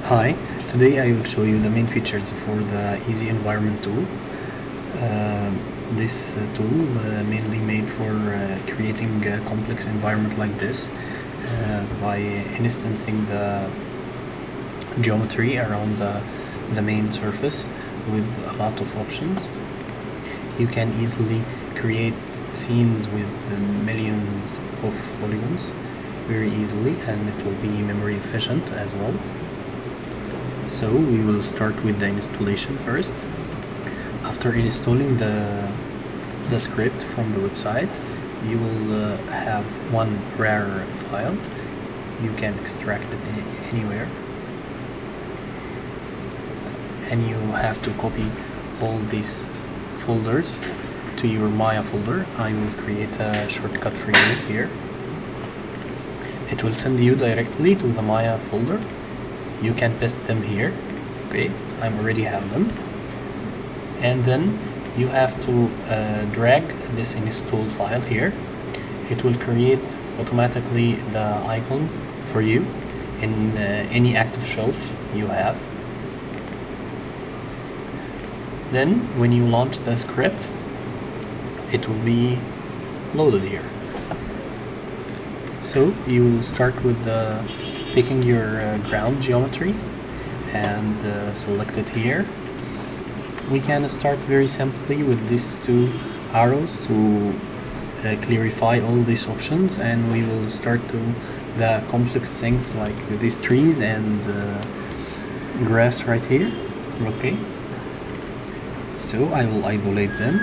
Hi, today I will show you the main features for the Easy Environment tool. This tool mainly made for creating a complex environment like this by instancing the geometry around the main surface with a lot of options. You can easily create scenes with millions of polygons very easily, and it will be memory efficient as well. So we will start with the installation first. After installing the script from the website, you will have one rar file. You can extract it anywhere, and you have to copy all these folders to your Maya folder. I will create a shortcut for you here. It will send you directly to the Maya folder. You can paste them here. Okay, I already have them. And then you have to drag this install file here. It will create automatically the icon for you in any active shelf you have. Then when you launch the script, it will be loaded here. So you will start with picking your ground geometry and select it here. We can start very simply with these two arrows to clarify all these options, and we will start to the complex things like these trees and grass right here. Okay, so I will isolate them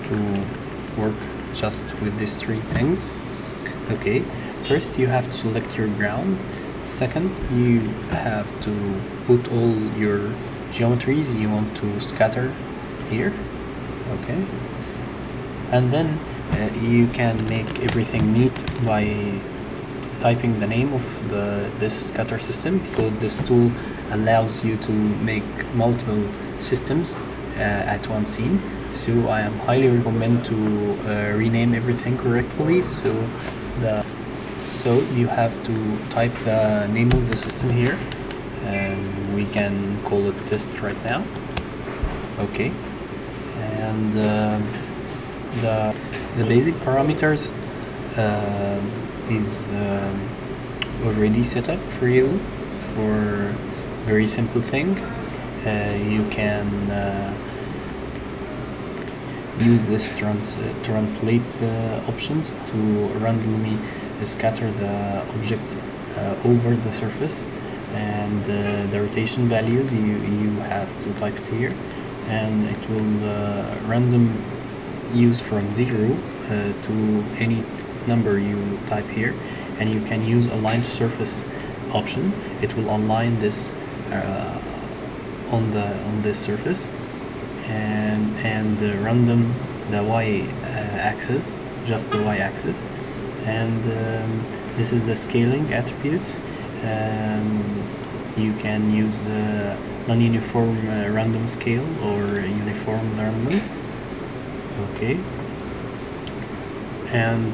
to work just with these three things. Okay, first you have to select your ground. Second, you have to put all your geometries you want to scatter here. Okay, and then you can make everything neat by typing the name of this scatter system, because this tool allows you to make multiple systems at one scene. So I am highly recommend to rename everything correctly. So you have to type the name of the system here, and we can call it test right now. Okay, and the basic parameters is already set up for you for very simple thing. You can use this translate options to randomly scatter the object over the surface, and the rotation values you have to type it here, and it will random use from 0 to any number you type here. And you can use align to surface option. It will align this on this surface, and random the y-axis, just the y-axis. And this is the scaling attributes. You can use non-uniform random scale or uniform random. Okay, and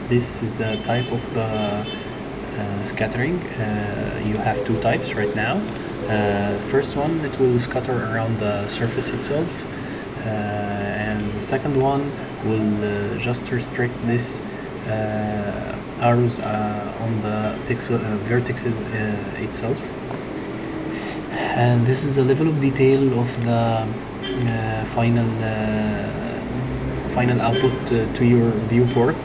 this is the type of the scattering. You have two types right now. First one, it will scatter around the surface itself, and the second one will just restrict this arrows on the pixel vertices itself. And this is the level of detail of the final output to your viewport.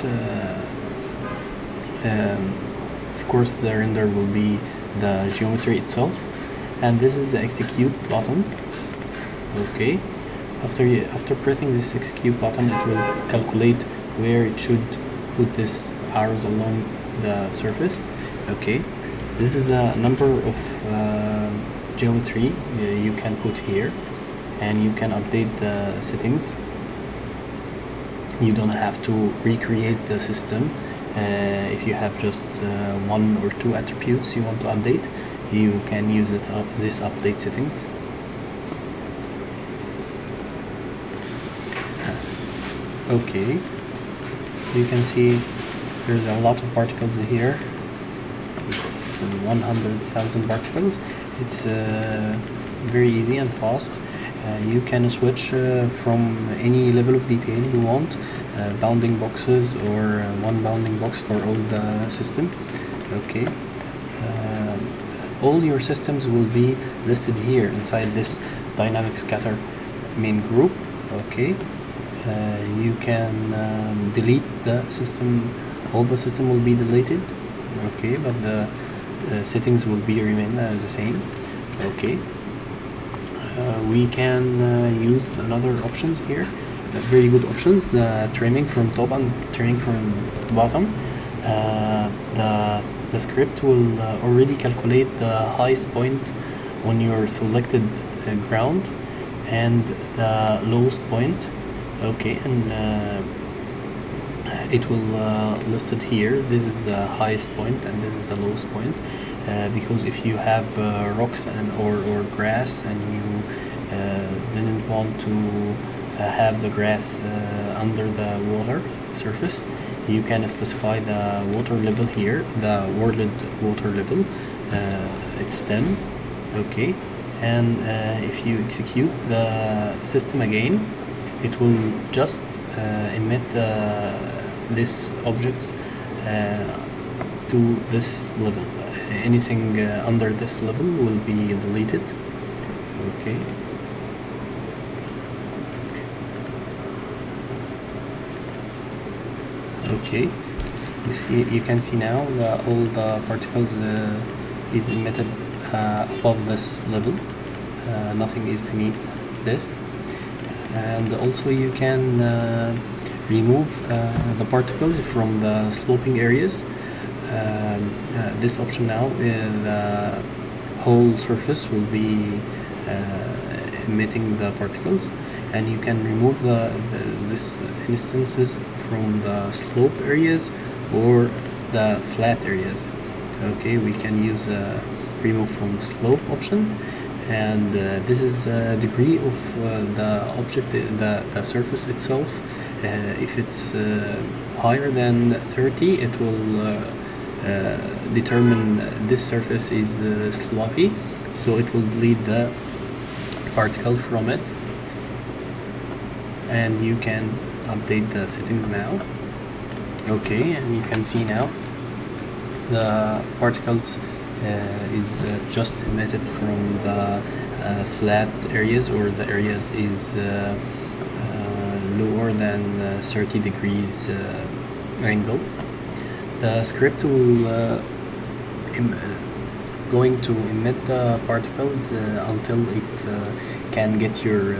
Of course, the render will be the geometry itself, and this is the execute button. Okay, after pressing this execute button, it will calculate where it should put this arrows along the surface. Okay, this is a number of geometry you can put here, and you can update the settings. You don't have to recreate the system. If you have just one or two attributes you want to update, you can use this update settings. Okay, you can see there's a lot of particles here. it's 100,000 particles. It's very easy and fast. You can switch from any level of detail you want, bounding boxes or one bounding box for all the system. Okay, all your systems will be listed here inside this dynamic scatter main group. Okay, you can delete the system. All the system will be deleted. Okay, but the settings will be remain the same. Okay, we can use another options here, very good options, trimming from top and trimming from bottom. The script will already calculate the highest point on your selected ground and the lowest point. Okay, and it will list it here. This is the highest point and this is the lowest point, because if you have rocks or grass and you didn't want to have the grass under the water surface, you can specify the water level here, the world water level. It's 10. Okay, and if you execute the system again, it will just emit this objects to this level. Anything under this level will be deleted. Okay, okay, you can see now that all the particles is emitted above this level. Nothing is beneath this. And also you can remove the particles from the sloping areas. This option now, the whole surface will be emitting the particles, and you can remove this instances from the slope areas or the flat areas. Okay, we can use remove from slope option, and this is a degree of the object, the surface itself. If it's higher than 30, it will determine this surface is sloppy, so it will delete the particle from it. And you can update the settings now. Okay, and you can see now the particles is just emitted from the flat areas, or the areas is lower than 30 degrees angle. The script will going to emit the particles until it can get your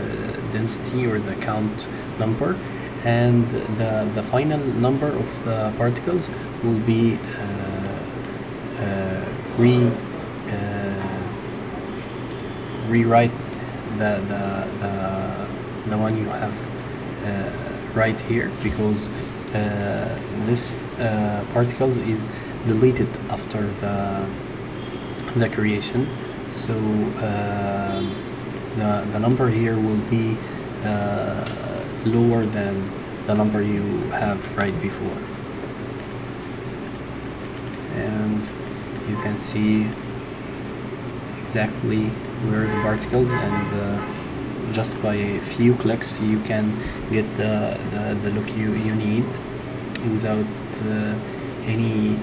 density or the count number, and the final number of the particles will be rewrite the one you have right here, because this particles is deleted after the creation, so the number here will be lower than the number you have right before. And you can see exactly where the particles, and just by a few clicks you can get the look you need without any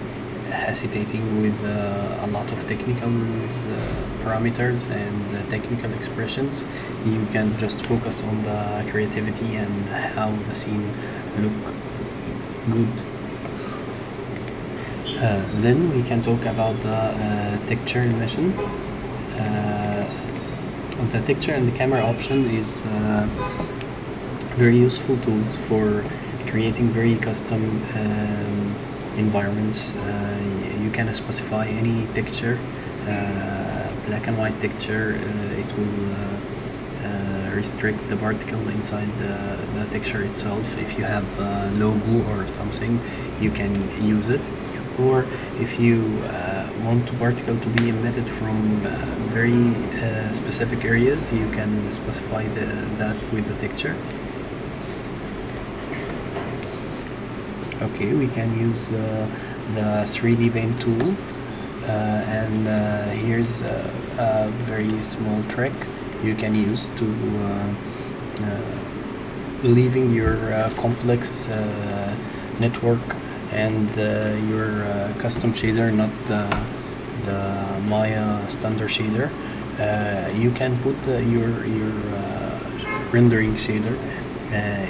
hesitating with a lot of technical parameters and technical expressions. You can just focus on the creativity and how the scene look good. Then we can talk about the texture emission. The texture and the camera option is very useful tools for creating very custom environments. You can specify any texture, black and white texture. It will restrict the particle inside the texture itself. If you have a logo or something, you can use it. Or if you want the particle to be emitted from very specific areas, you can specify that with the texture. Okay, we can use the 3D paint tool there's a very small trick you can use to leaving your complex network and your custom shader, not the Maya standard shader. You can put your rendering shader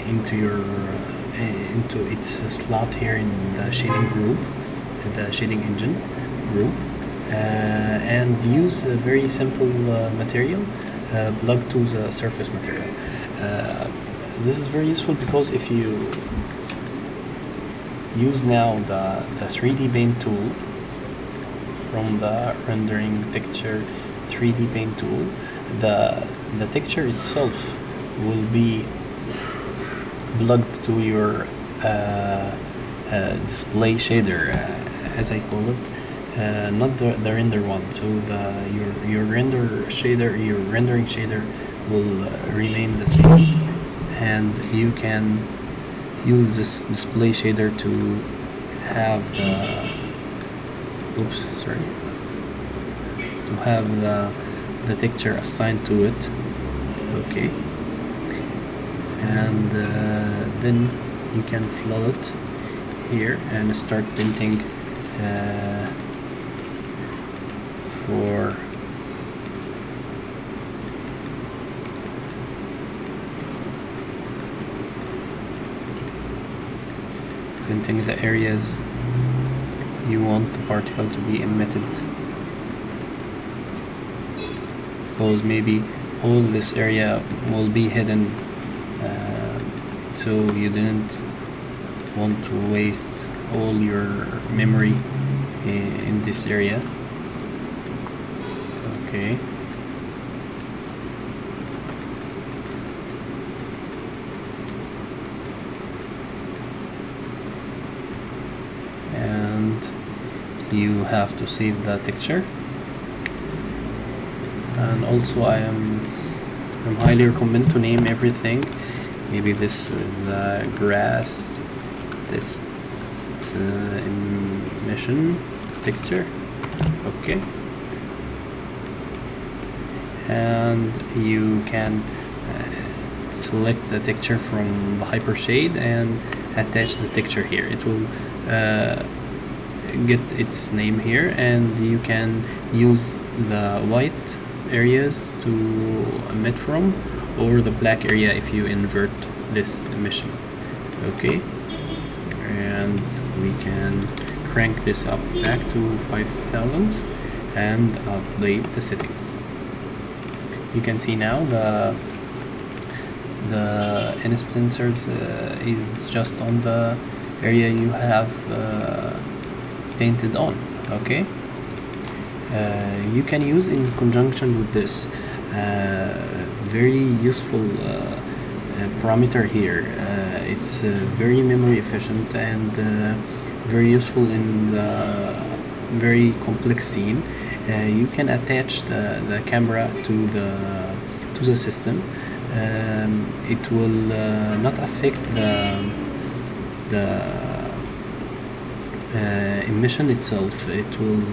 into its slot here in the shading group, the shading engine group, and use a very simple material plugged to the surface material. This is very useful because if you use now the 3D paint tool from the rendering texture 3D paint tool, the texture itself will be plugged to your display shader, as I call it, not the render one. So your rendering shader will remain the same, and you can use this display shader to have the texture assigned to it. Okay, and then you can flood it here and start painting for painting the areas you want the particle to be emitted, because maybe all this area will be hidden, so you didn't want to waste all your memory in this area. Okay, and you have to save the texture. And also I'm highly recommend to name everything. Maybe this is grass, this emission texture. Okay, and you can select the texture from the hypershade and attach the texture here. It will get its name here, and you can use the white areas to emit from, or the black area if you invert this emission. Okay, and we can crank this up back to 5000 and update the settings. You can see now the instancers is just on the area you have painted on. Okay, you can use in conjunction with this very useful parameter here. It's very memory efficient and very useful in the very complex scene. You can attach the camera to the system. It will not affect the emission itself. It will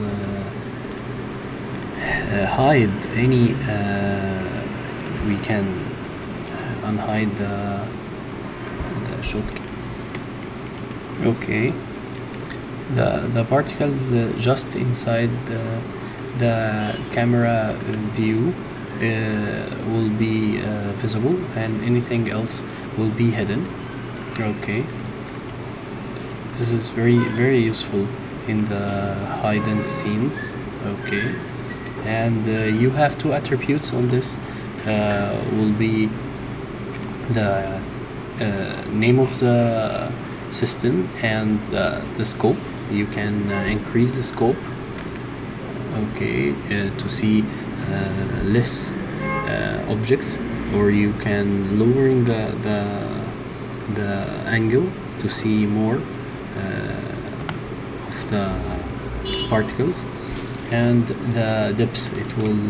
hide any we can unhide the shortcut. Okay, the particles just inside the camera view will be visible, and anything else will be hidden. Okay, this is very useful in the hidden scenes. Okay, and you have two attributes on this. Will be the name of the system and the scope. You can increase the scope, okay, to see less objects, or you can lowering the angle to see more of the particles, and the depth, it will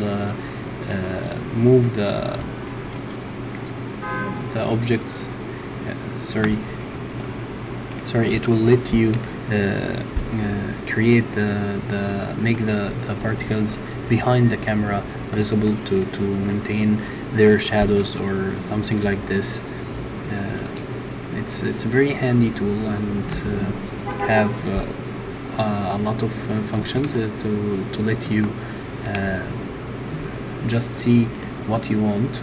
move the objects. Sorry, it will let you create make the particles behind the camera visible to maintain their shadows or something like this. It's a very handy tool and have a lot of functions to let you just see what you want.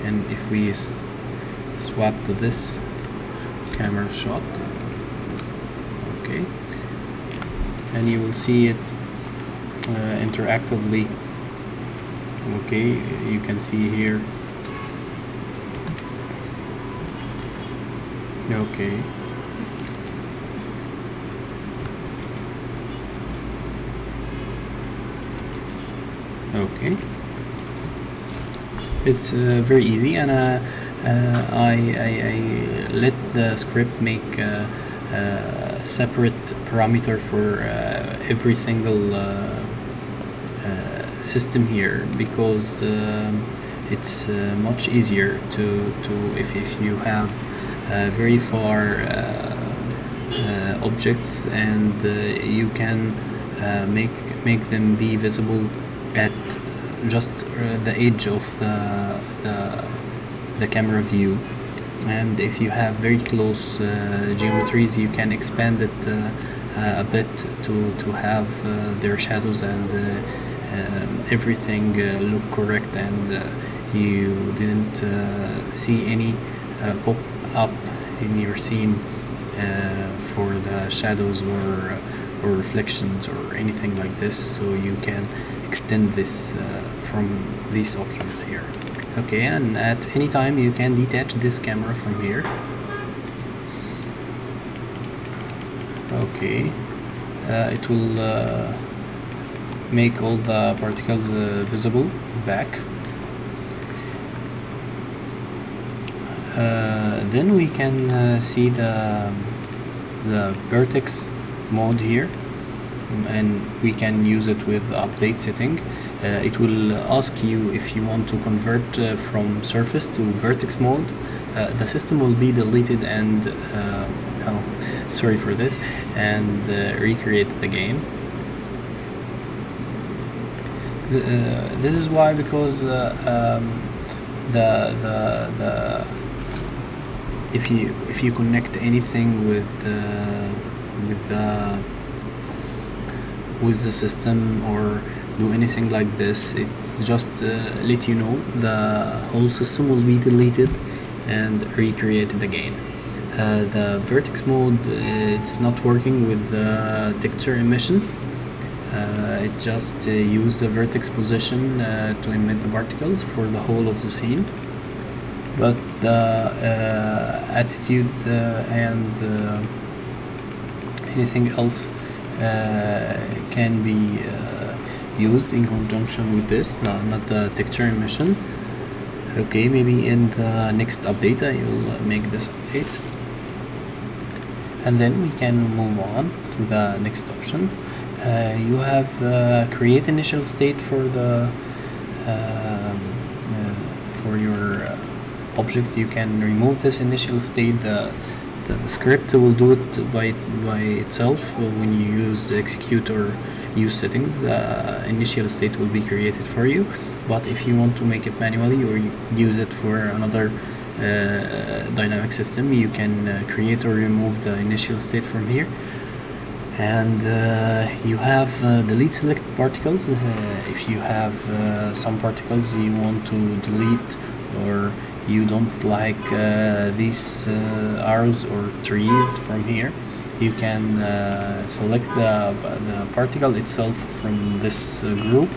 And if we swap to this camera shot, okay, and you will see it interactively. Okay, you can see here. Okay, okay, it's very easy, and I let the script make a separate parameter for every single system here, because it's much easier to if you have very far objects, and you can make them be visible at just the edge of the camera view. And if you have very close geometries, you can expand it a bit to have their shadows and everything look correct, and you didn't see any pop up in your scene for the shadows or reflections or anything like this. So you can extend this from these options here. Okay, and at any time you can detach this camera from here. Okay, it will make all the particles visible back. Then we can see the vertex mode here, and we can use it with update setting. It will ask you if you want to convert from surface to vertex mode. The system will be deleted and oh, sorry for this, and recreate the game. This is why, because if you connect anything with the system or do anything like this, it's just let you know the whole system will be deleted and recreated again. The vertex mode, it's not working with the texture emission. It just uses the vertex position to emit the particles for the whole of the scene, but the attitude and anything else can be used in conjunction with this, not the texture emission. Okay, maybe in the next update I will make this update, and then we can move on to the next option. You have create initial state for the for your object. You can remove this initial state. The script will do it by itself when you use execute or use settings. Initial state will be created for you, but if you want to make it manually or use it for another dynamic system, you can create or remove the initial state from here. And you have delete selected particles. If you have some particles you want to delete, or you don't like these arrows or trees from here, you can select the particle itself from this group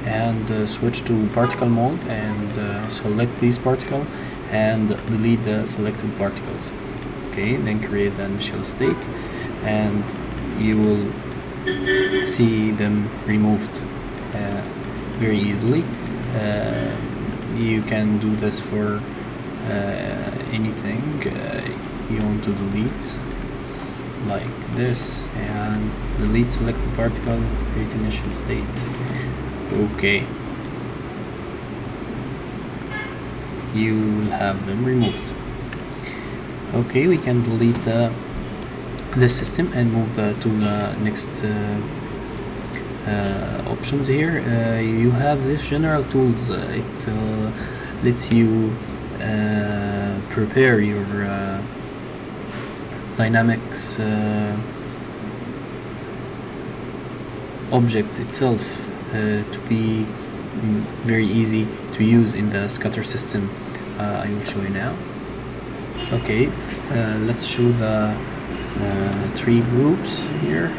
and switch to particle mode and select these particle and delete the selected particles. Okay, then create the initial state and you will see them removed very easily. You can do this for anything you want to delete, like this, and delete selected particle, create initial state. Okay, you will have them removed. Okay, we can delete the this system and move to the next options here. You have this general tools. It lets you prepare your dynamics objects itself to be very easy to use in the scatter system. I will show you now. Okay, let's show the tree groups here.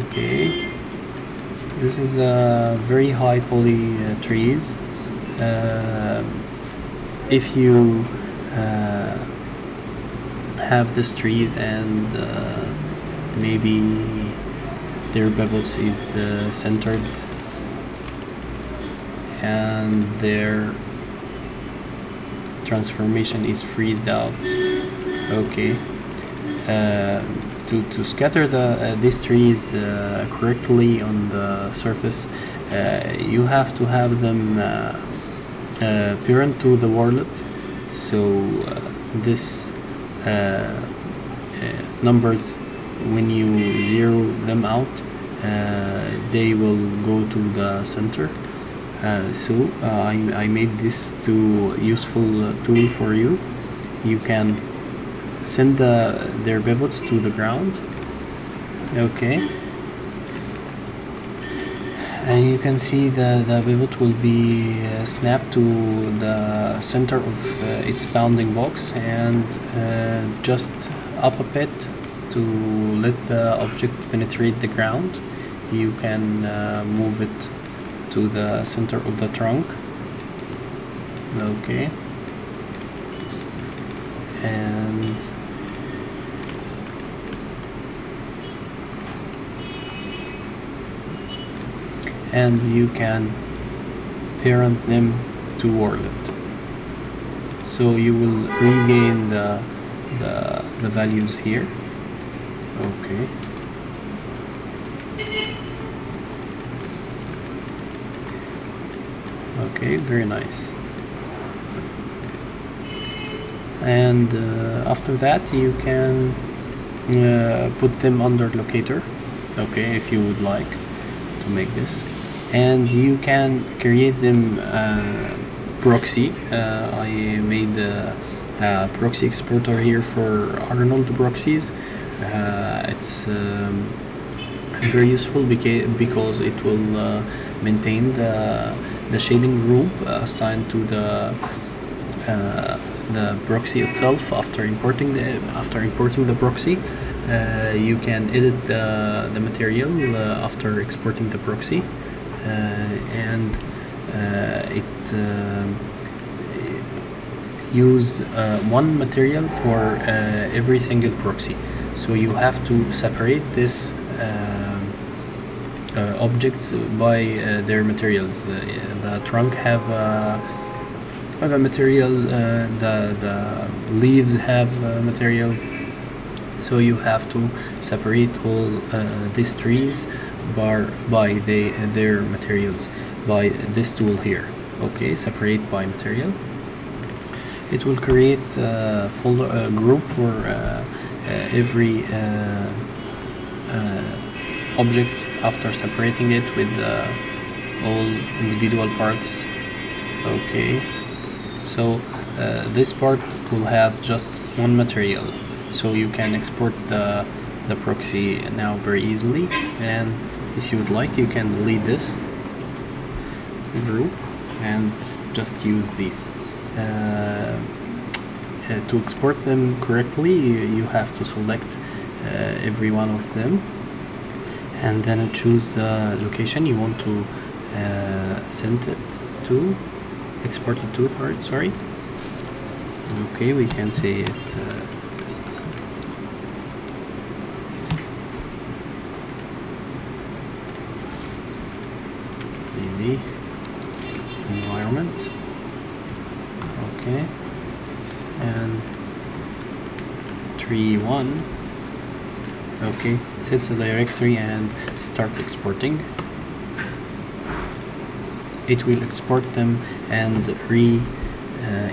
Okay, this is a very high poly trees. If you have these trees and maybe their bevels is centered and their transformation is freezed out. Okay, to scatter these trees correctly on the surface, you have to have them parent to the world. So this numbers, when you zero them out, they will go to the center. So I made this useful tool for you. You can send their pivots to the ground. Okay, and you can see the pivot will be snapped to the center of its bounding box, and just up a bit to let the object penetrate the ground. You can move it to the center of the trunk. Okay, and you can parent them to world, so you will regain the values here. Okay, okay, very nice. And after that you can put them under Locator, okay, if you would like to make this, and you can create them proxy. I made a proxy exporter here for Arnold proxies. It's very useful because it will maintain the shading group assigned to the proxy itself. After importing the proxy, you can edit the material after exporting the proxy, and it use one material for every single proxy. So you have to separate this objects by their materials. The trunk have a material, the leaves have a material, so you have to separate all these trees by their materials by this tool here. Okay, separate by material. It will create a folder group for every object after separating it with all individual parts. Okay, so this part will have just one material, so you can export the proxy now very easily. And if you would like, you can delete this group and just use these. To export them correctly, you have to select every one of them, and then choose the location you want to send it to, export it to. Sorry. Okay, we can say it test. Easy environment. Okay, and tree 1. Okay, set the directory and start exporting. it will export them and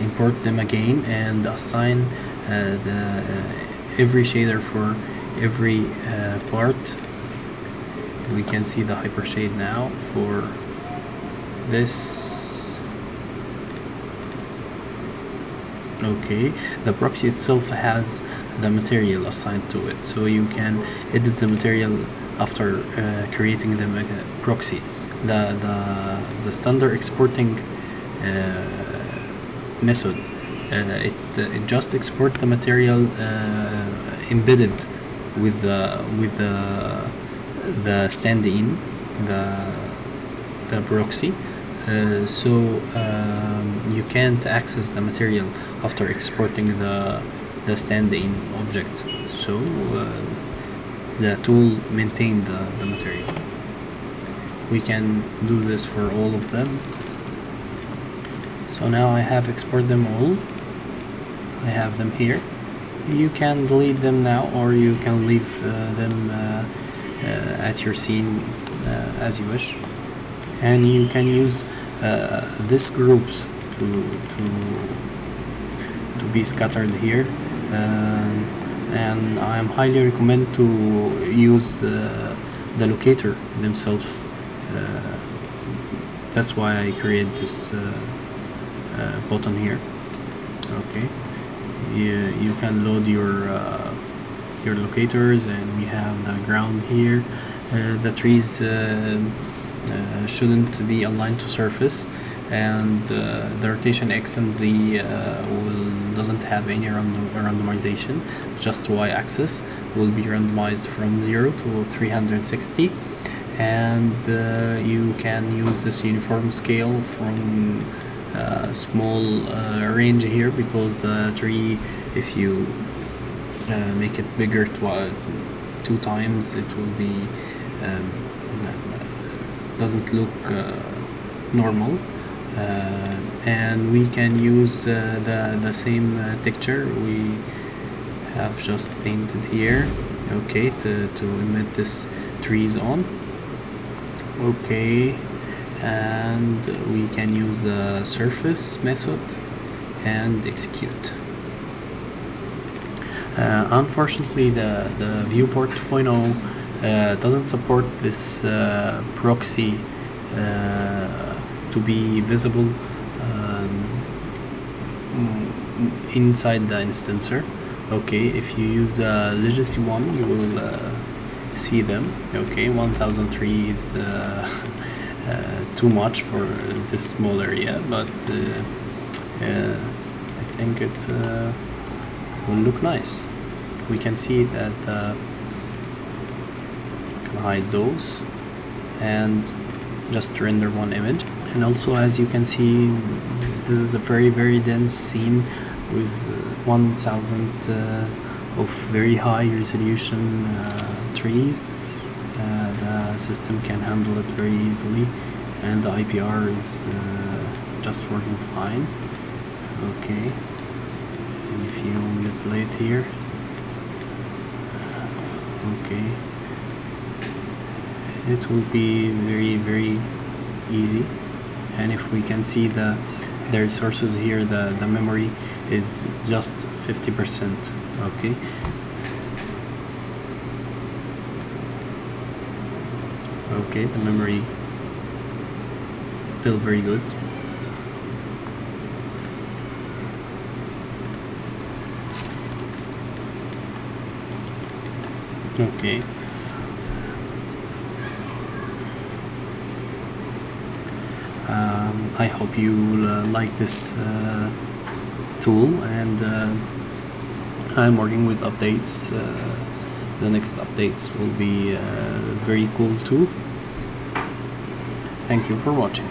import them again and assign every shader for every part. We can see the hypershade now for this. Okay, the proxy itself has the material assigned to it, so you can edit the material after creating the proxy. The standard exporting method, it just export the material embedded with the stand-in, the proxy, so you can't access the material after exporting the stand-in object. So the tool maintain the material. We can do this for all of them. So now I have exported them all. I have them here. You can delete them now, or you can leave them at your scene as you wish, and you can use these groups to be scattered here, and I highly recommend to use the locator themselves. That's why I create this button here. Okay, you can load your locators, and we have the ground here. The trees shouldn't be aligned to surface, and the rotation X and Z doesn't have any randomization. Just Y-axis will be randomized from 0 to 360, and you can use this uniform scale from small range here, because the tree, if you make it bigger 2 times, it will be doesn't look normal. And we can use the same texture we have just painted here, okay, to emit this trees on. Okay, and we can use the surface method and execute. Unfortunately, the viewport 2.0 doesn't support this proxy to be visible inside the instancer. Okay, if you use legacy one, you will see them. Okay, 1003 is too much for this small area, but I think it will look nice. We can see that can hide those and just render one image. And also, as you can see, this is a very dense scene with 1000 of very high resolution trees. The system can handle it very easily, and the IPR is just working fine. Okay, and if you manipulate here, okay, it will be very easy. And if we can see the resources here, the memory is just 50%. Okay, okay, the memory is still very good. Okay, I hope you like this tool, and I'm working with updates. The next updates will be very cool too. Thank you for watching.